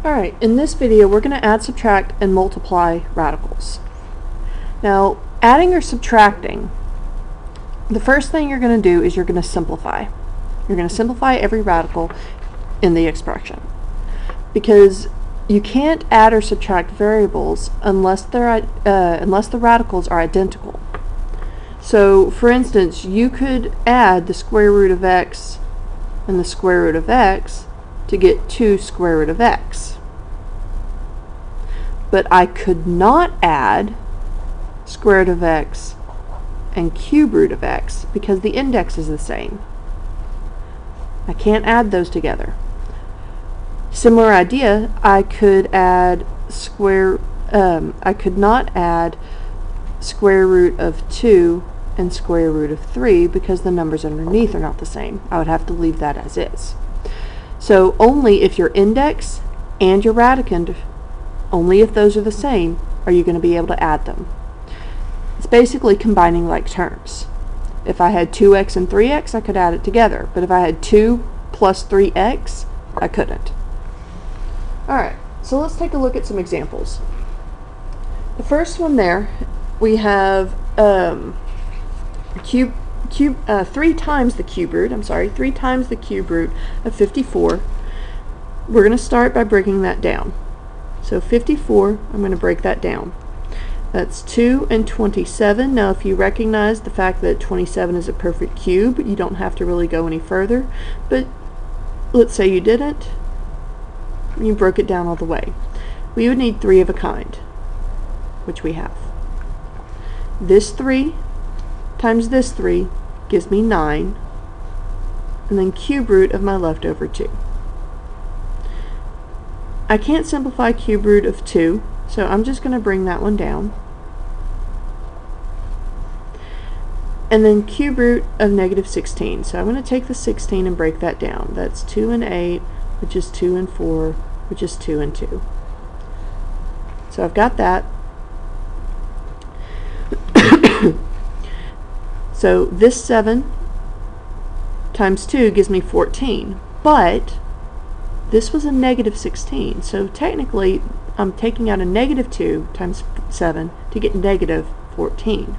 Alright, in this video we're going to add, subtract, and multiply radicals. Now, adding or subtracting, the first thing you're going to do is you're going to simplify. You're going to simplify every radical in the expression. Because you can't add or subtract variables unless the radicals are identical. So, for instance, you could add the square root of x and the square root of x to get 2 square root of x. But I could not add square root of x and cube root of x because the index is the same. I can't add those together. Similar idea, I could not add square root of 2 and square root of 3 because the numbers underneath are not the same. I would have to leave that as is. So only if your index and your radicand, only if those are the same, are you going to be able to add them. It's basically combining like terms. If I had 2x and 3x, I could add it together. But if I had 2 plus 3x, I couldn't. Alright, so let's take a look at some examples. The first one there, we have 3 times the cube root, 3 times the cube root of 54. We're going to start by breaking that down. So 54, I'm going to break that down. That's 2 and 27. Now if you recognize the fact that 27 is a perfect cube, you don't have to really go any further. But let's say you didn't, you broke it down all the way. We would need 3 of a kind, which we have. This 3 times this 3 gives me 9, and then cube root of my leftover 2. I can't simplify cube root of 2, so I'm just going to bring that one down. And then cube root of negative 16. So I'm going to take the 16 and break that down. That's 2 and 8, which is 2 and 4, which is 2 and 2. So I've got that. So this 7 times 2 gives me 14, but this was a negative 16, so technically I'm taking out a negative 2 times 7 to get negative 14.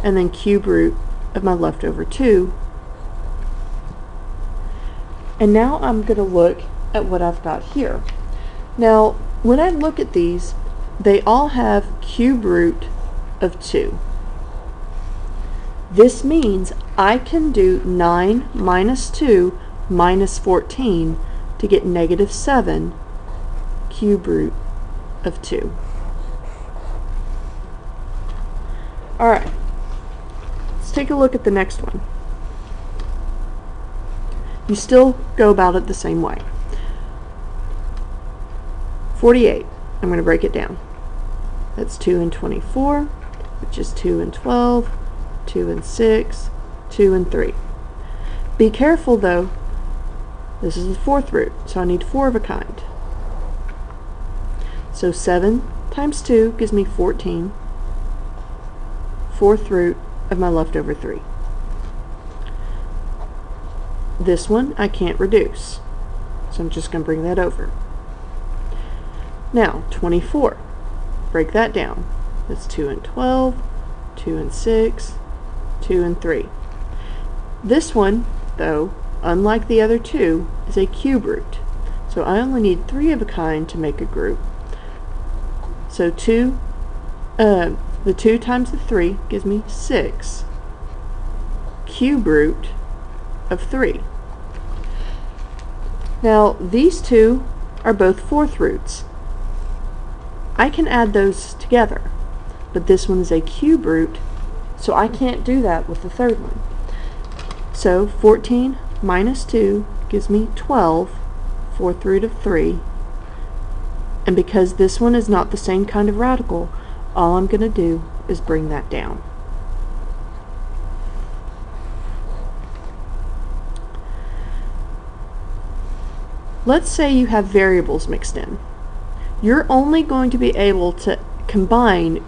And then cube root of my leftover 2. And now I'm going to look at what I've got here. Now, when I look at these, they all have cube root of 2. This means I can do 9 minus 2 minus 14 to get negative 7 cube root of 2. Alright, let's take a look at the next one. You still go about it the same way. 48, I'm going to break it down. That's 2 and 24, which is 2 and 12, 2 and 6, 2 and 3. Be careful though, this is the 4th root, so I need 4 of a kind. So 7 times 2 gives me 14, 4th root of my leftover 3. This one I can't reduce, so I'm just going to bring that over. Now 24, break that down. That's 2 and 12, 2 and 6, 2 and 3. This one, though, unlike the other two, is a cube root. So I only need 3 of a kind to make a group. So the 2 times the 3 gives me 6 cube root of 3. Now these two are both 4th roots. I can add those together, but this one is a cube root, so I can't do that with the 3rd one. So 14 minus 2 gives me 12, 4th root of 3, and because this one is not the same kind of radical, all I'm going to do is bring that down. Let's say you have variables mixed in. You're only going to be able to combine,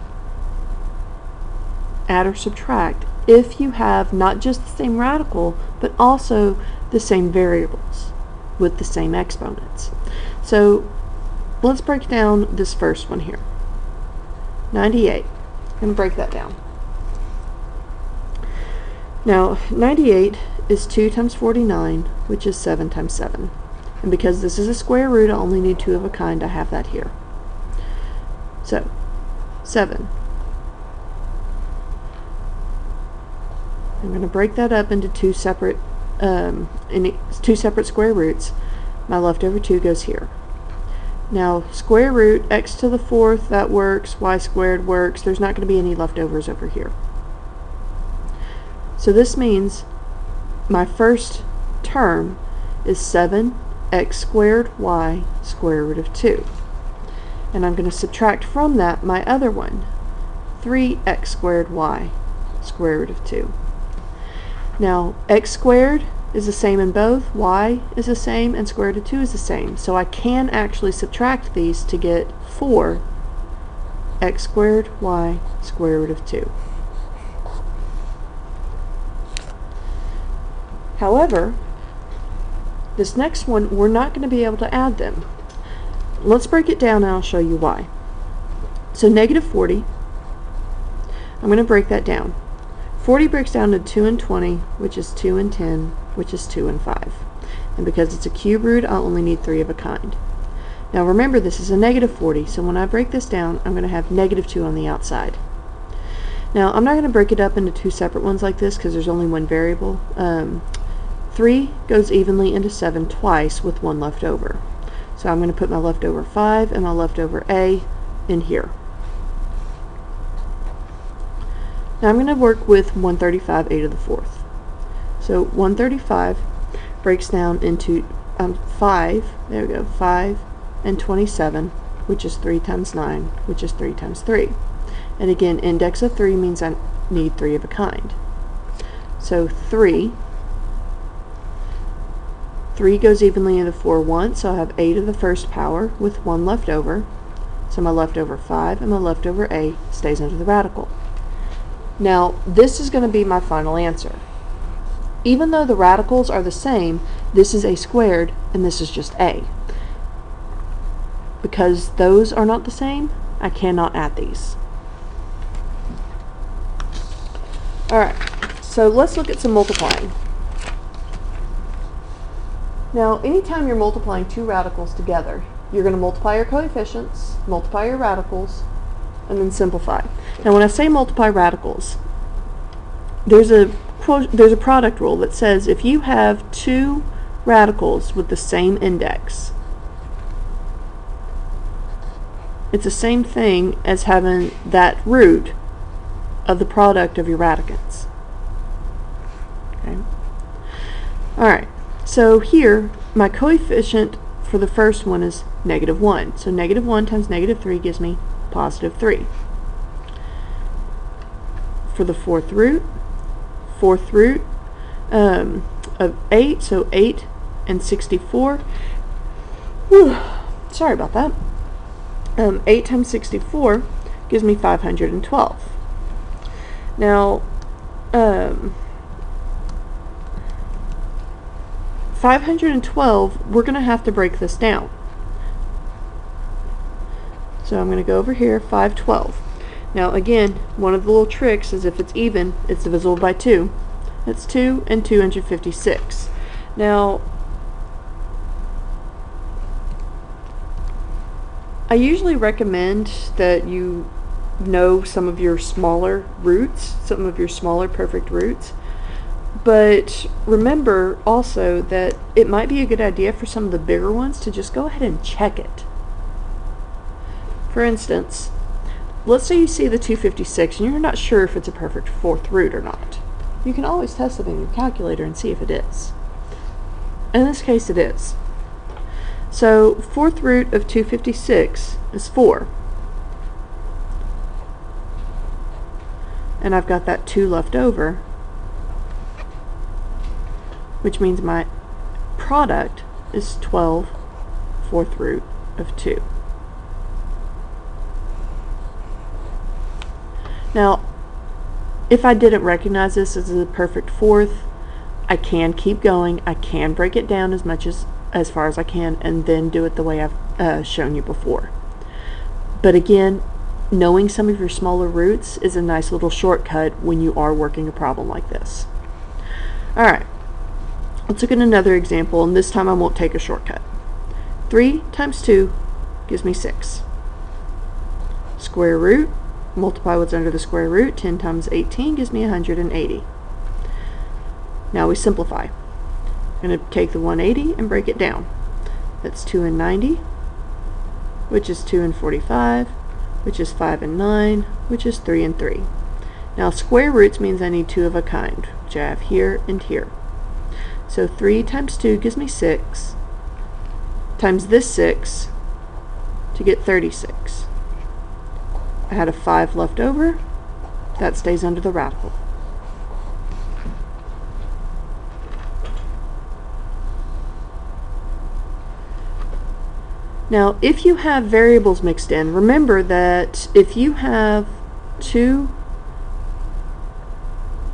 add or subtract, if you have not just the same radical, but also the same variables with the same exponents. So let's break down this first one here. 98. I'm going to break that down. Now 98 is 2 times 49, which is 7 times 7. And because this is a square root, I only need 2 of a kind. I have that here. So 7. I'm going to break that up into two separate square roots. My leftover 2 goes here. Now square root x to the 4th, that works. Y squared works. There's not going to be any leftovers over here. So this means my first term is 7x squared y square root of 2. And I'm going to subtract from that my other one, 3x squared y square root of 2. Now x squared is the same in both, y is the same, and square root of 2 is the same. So I can actually subtract these to get 4x squared y square root of 2. However, this next one, we're not going to be able to add them. Let's break it down and I'll show you why. So negative 40, I'm going to break that down. 40 breaks down to 2 and 20, which is 2 and 10, which is 2 and 5. And because it's a cube root, I'll only need 3 of a kind. Now remember, this is a negative 40, so when I break this down, I'm going to have negative 2 on the outside. Now I'm not going to break it up into two separate ones like this because there's only one variable. 3 goes evenly into 7 twice with 1 left over. So I'm going to put my leftover 5 and my leftover a in here. Now I'm going to work with 135 a to the 4th. So 135 breaks down into 5, there we go, 5 and 27, which is 3 times 9, which is 3 times 3. And again, index of 3 means I need 3 of a kind. So 3 goes evenly into 4 once, so I have a to the 1st power with 1 left over. So my leftover 5 and my leftover a stays under the radical. Now this is going to be my final answer. Even though the radicals are the same, this is a squared and this is just a. Because those are not the same, I cannot add these. Alright, so let's look at some multiplying. Now, anytime you're multiplying two radicals together, you're going to multiply your coefficients, multiply your radicals, and then simplify. Now, when I say multiply radicals, there's a product rule that says if you have two radicals with the same index, it's the same thing as having that root of the product of your radicands. Okay. Alright, so here my coefficient for the first one is -1. So -1 times -3 gives me +3. For the fourth root of 8, so 8 and 64. Whew, sorry about that. 8 times 64 gives me 512. Now, 512, we're going to have to break this down. So I'm going to go over here, 512. Now again, one of the little tricks is if it's even, it's divisible by 2. That's 2 and 256. Now, I usually recommend that you know some of your smaller roots, some of your smaller perfect roots, but remember also that it might be a good idea for some of the bigger ones to just go ahead and check it. For instance, let's say you see the 256 and you're not sure if it's a perfect fourth root or not. You can always test it in your calculator and see if it is. In this case it is. So fourth root of 256 is 4. And I've got that 2 left over, which means my product is 12 fourth root of 2. Now, if I didn't recognize this as a perfect fourth, I can keep going. I can break it down as much as as far as I can and then do it the way I've shown you before. But again, knowing some of your smaller roots is a nice little shortcut when you are working a problem like this. Alright, let's look at another example, and this time I won't take a shortcut. 3 times 2 gives me 6. Square root, multiply what's under the square root. 10 times 18 gives me 180. Now we simplify. I'm going to take the 180 and break it down. That's 2 and 90, which is 2 and 45, which is 5 and 9, which is 3 and 3. Now square roots means I need 2 of a kind, which I have here and here. So 3 times 2 gives me 6, times this 6 to get 36. I had a 5 left over. That stays under the radical. Now, if you have variables mixed in, remember that if you have 2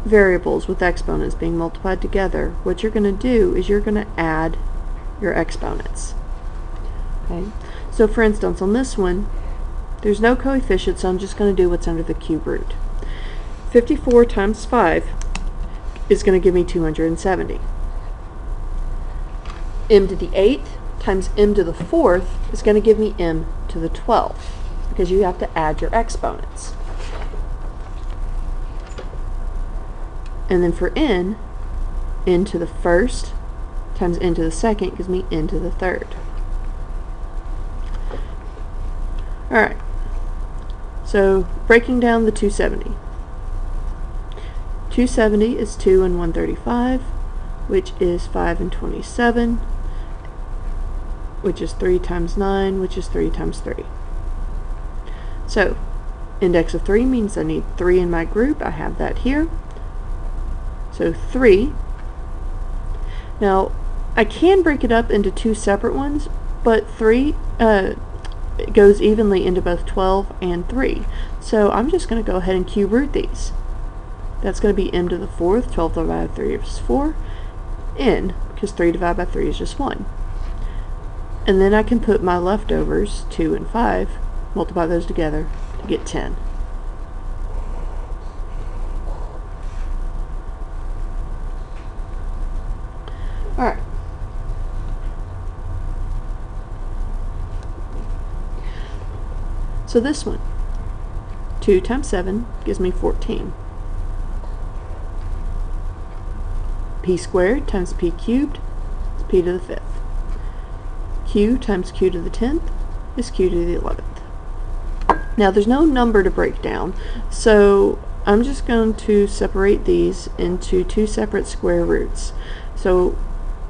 variables with exponents being multiplied together, what you're going to do is you're going to add your exponents. Okay? So for instance, on this one, there's no coefficient, so I'm just going to do what's under the cube root. 54 times 5 is going to give me 270. M to the 8th times m to the 4th is going to give me m to the 12th, because you have to add your exponents. And then for n to the 1st times n to the 2nd gives me n to the 3rd. Alright, so breaking down the 270. 270 is 2 and 135, which is 5 and 27, which is 3 times 9, which is 3 times 3. So, index of 3 means I need 3 in my group. I have that here. So 3. Now, I can break it up into 2 separate ones, but 3 goes evenly into both 12 and 3. So I'm just going to go ahead and cube root these. That's going to be m to the 4th. 12 divided by 3 is 4. N, because 3 divided by 3 is just 1. And then I can put my leftovers, 2 and 5, multiply those together to get 10. Alright. So this one, 2 times 7 gives me 14. P squared times p cubed is p to the 5th. Q times q to the 10th is q to the 11th. Now there's no number to break down, so I'm just going to separate these into 2 separate square roots. So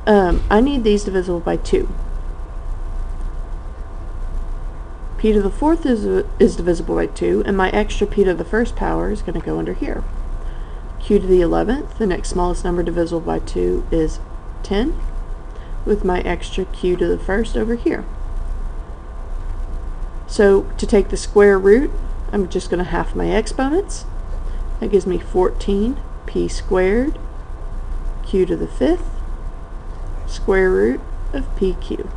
I need these divisible by 2. P to the 4th is divisible by 2, and my extra p to the 1st power is going to go under here. Q to the 11th, the next smallest number divisible by 2 is 10, with my extra q to the 1st over here. So to take the square root, I'm just going to half my exponents. That gives me 14 p squared q to the 5th square root of pq.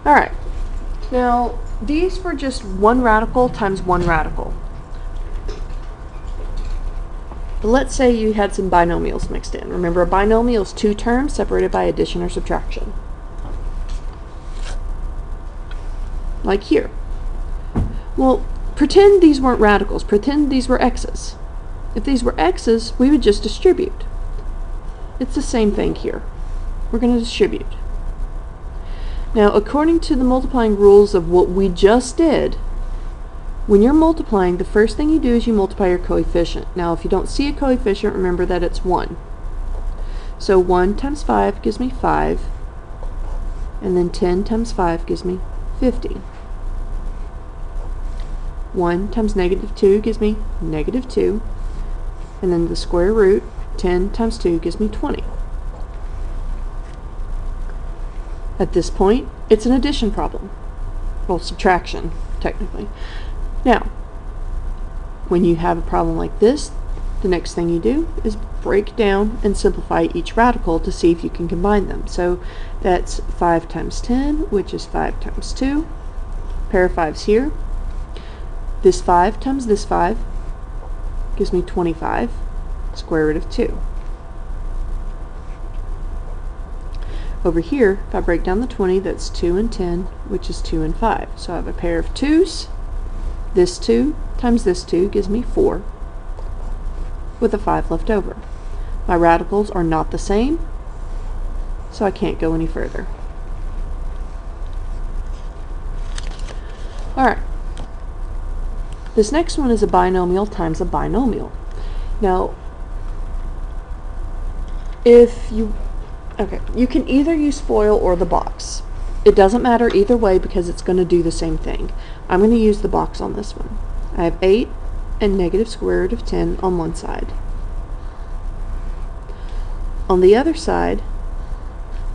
Alright, now these were just 1 radical times 1 radical. But let's say you had some binomials mixed in. Remember, a binomial is 2 terms separated by addition or subtraction. Like here. Well, pretend these weren't radicals. Pretend these were x's. If these were x's, we would just distribute. It's the same thing here. We're going to distribute. Now, according to the multiplying rules of what we just did, when you're multiplying, the first thing you do is you multiply your coefficient. Now, if you don't see a coefficient, remember that it's 1. So 1 times 5 gives me 5, and then 10 times 5 gives me 50. 1 times negative 2 gives me negative 2, and then the square root, 10 times 2 gives me 20. At this point, it's an addition problem. Well, subtraction, technically. Now, when you have a problem like this, the next thing you do is break down and simplify each radical to see if you can combine them. So that's 5 times 10, which is 5 times 2. Pair of 5s here. This 5 times this 5 gives me 25, square root of 2. Over here, if I break down the 20, that's 2 and 10, which is 2 and 5. So I have a pair of 2's. This 2 times this 2 gives me 4, with a 5 left over. My radicals are not the same, so I can't go any further. Alright. This next one is a binomial times a binomial. Now, you can either use FOIL or the box. It doesn't matter either way because it's going to do the same thing. I'm going to use the box on this one. I have 8 and negative square root of 10 on one side. On the other side,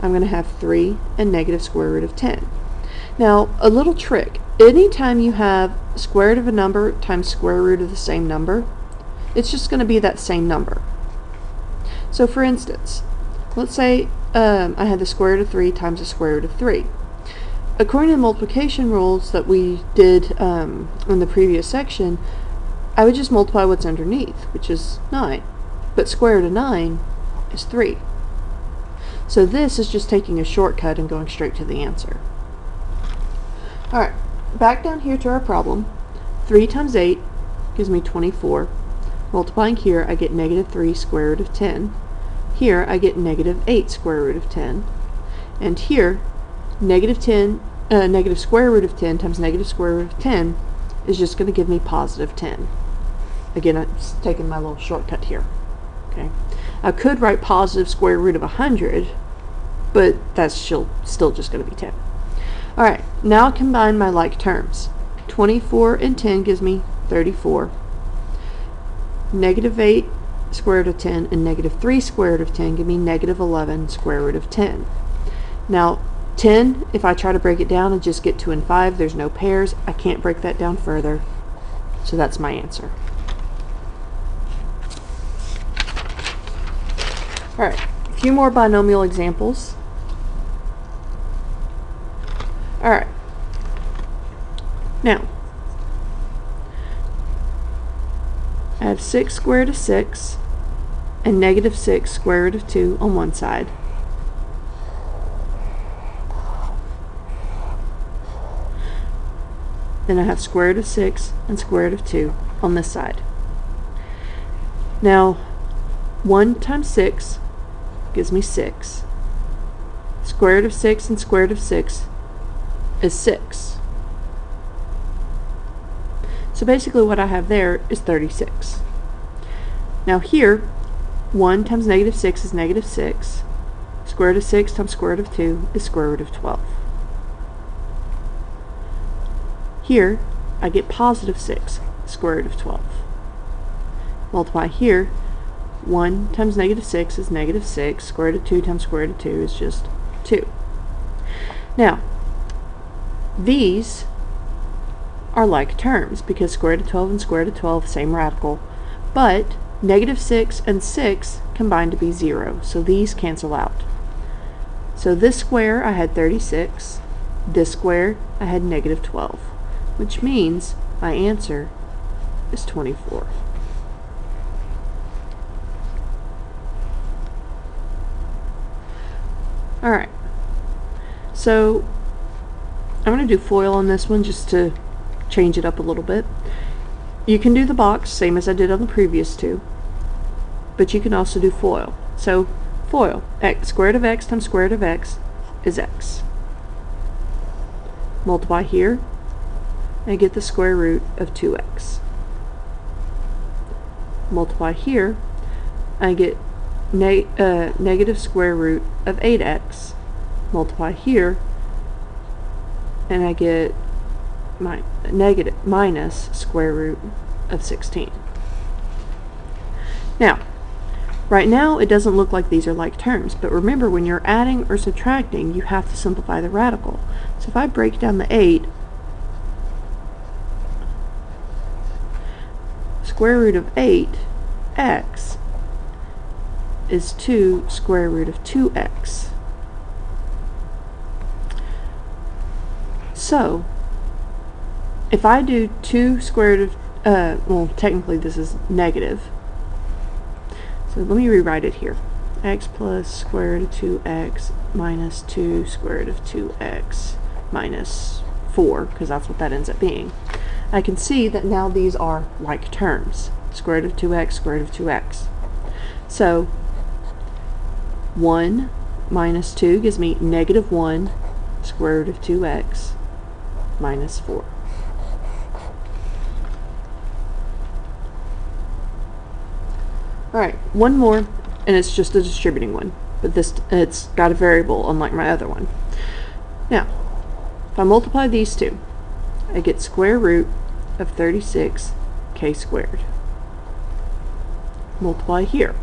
I'm going to have 3 and negative square root of 10. Now, a little trick. Anytime you have square root of a number times square root of the same number, it's just going to be that same number. So for instance, let's say I had the square root of 3 times the square root of 3. According to the multiplication rules that we did in the previous section, I would just multiply what's underneath, which is 9. But square root of 9 is 3. So this is just taking a shortcut and going straight to the answer. Alright, back down here to our problem. 3 times 8 gives me 24. Multiplying here, I get negative 3 square root of 10. Here, I get negative 8 square root of 10. And here, negative square root of 10 times negative square root of 10 is just going to give me positive 10. Again, I'm just taking my little shortcut here. Okay, I could write positive square root of 100, but that's still just going to be 10. Alright, now combine my like terms. 24 and 10 gives me 34. Negative 8 square root of 10 and negative 3 square root of 10 give me negative 11 square root of 10. Now 10, if I try to break it down and just get 2 and 5, there's no pairs. I can't break that down further. So that's my answer. Alright, a few more binomial examples. Alright. Now, I have 6 square root of 6 and negative 6 square root of 2 on one side. Then I have square root of 6 and square root of 2 on this side. Now, 1 times 6 gives me 6. Square root of 6 and square root of 6 is 6. So basically what I have there is 36. Now here, 1 times negative 6 is negative 6. Square root of 6 times square root of 2 is square root of 12. Here, I get positive 6, square root of 12. Multiply here, 1 times negative 6 is negative 6. Square root of 2 times square root of 2 is just 2. Now, these are like terms because square root of 12 and square root of 12, same radical. But negative 6 and 6 combine to be 0, so these cancel out. So this square I had 36, this square I had negative 12, which means my answer is 24. Alright, so I'm going to do FOIL on this one just to change it up a little bit. You can do the box, same as I did on the previous two, but you can also do FOIL. So FOIL, square root of x times square root of x is x. Multiply here, and get the square root of 2x. Multiply here, I get negative square root of 8x. Multiply here, and I get my minus square root of 16. Now, right now it doesn't look like these are like terms, but remember when you're adding or subtracting, you have to simplify the radical. So if I break down the 8, square root of 8x is 2 square root of 2x. So, if I do 2 square root of, well, technically this is negative. So let me rewrite it here. X plus square root of 2x minus 2 square root of 2x minus 4, because that's what that ends up being. I can see that now these are like terms. Square root of 2x, square root of 2x. So 1 minus 2 gives me negative 1 square root of 2x minus 4. Alright, one more, and it's just a distributing one, but it's got a variable unlike my other one. Now, if I multiply these two, I get square root of 36k squared. Multiply here,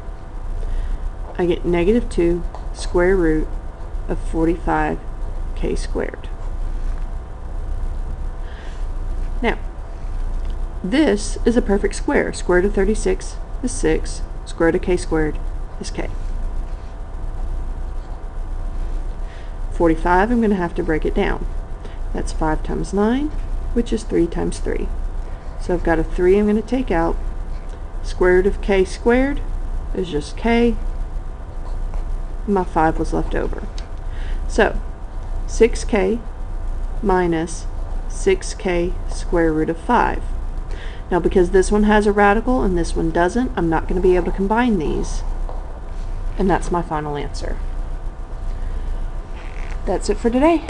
I get negative 2 square root of 45k squared. Now, this is a perfect square. Square root of 36 is 6. Square root of k squared is k. 45, I'm going to have to break it down. That's 5 times 9, which is 3 times 3. So I've got a 3 I'm going to take out. Square root of k squared is just k. My 5 was left over. So 6k minus 6k square root of 5. Now, because this one has a radical and this one doesn't, I'm not going to be able to combine these. And that's my final answer. That's it for today.